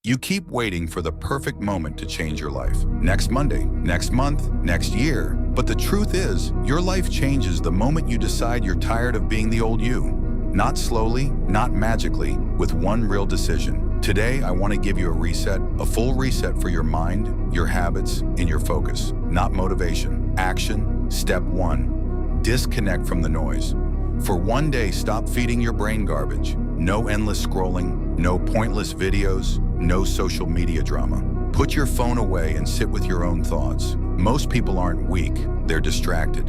You keep waiting for the perfect moment to change your life. Next Monday, next month, next year. But the truth is, your life changes the moment you decide you're tired of being the old you. Not slowly, not magically, with one real decision. Today, I want to give you a reset, a full reset for your mind, your habits, and your focus. Not motivation. Action. Step 1. Disconnect from the noise. For one day, stop feeding your brain garbage. No endless scrolling, no pointless videos, no social media drama. Put your phone away and sit with your own thoughts. Most people aren't weak, they're distracted.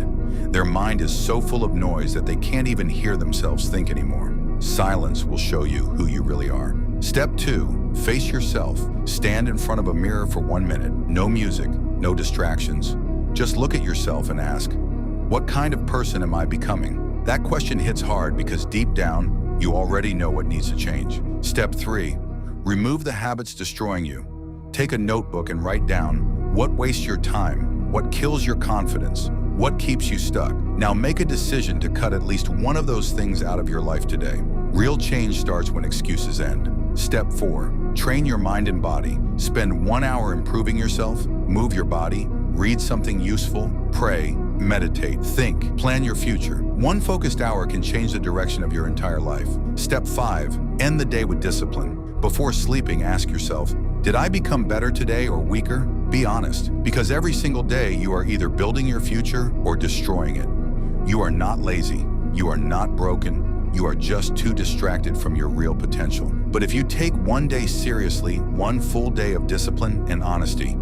Their mind is so full of noise that they can't even hear themselves think anymore. Silence will show you who you really are. Step 2, face yourself. Stand in front of a mirror for 1 minute. No music, no distractions. Just look at yourself and ask, what kind of person am I becoming? That question hits hard because deep down, you already know what needs to change. Step 3, remove the habits destroying you. Take a notebook and write down what wastes your time, what kills your confidence, what keeps you stuck. Now make a decision to cut at least one of those things out of your life today. Real change starts when excuses end. Step 4, train your mind and body. Spend 1 hour improving yourself, move your body, read something useful, pray, meditate, think, plan your future. One focused hour can change the direction of your entire life. Step 5, end the day with discipline. Before sleeping, ask yourself, did I become better today or weaker? Be honest, because every single day you are either building your future or destroying it. You are not lazy. You are not broken. You are just too distracted from your real potential. But if you take one day seriously, one full day of discipline and honesty,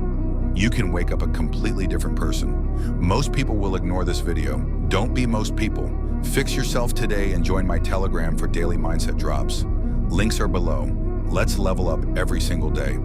you can wake up a completely different person. Most people will ignore this video. Don't be most people. Fix yourself today and join my Telegram for daily mindset drops. Links are below. Let's level up every single day.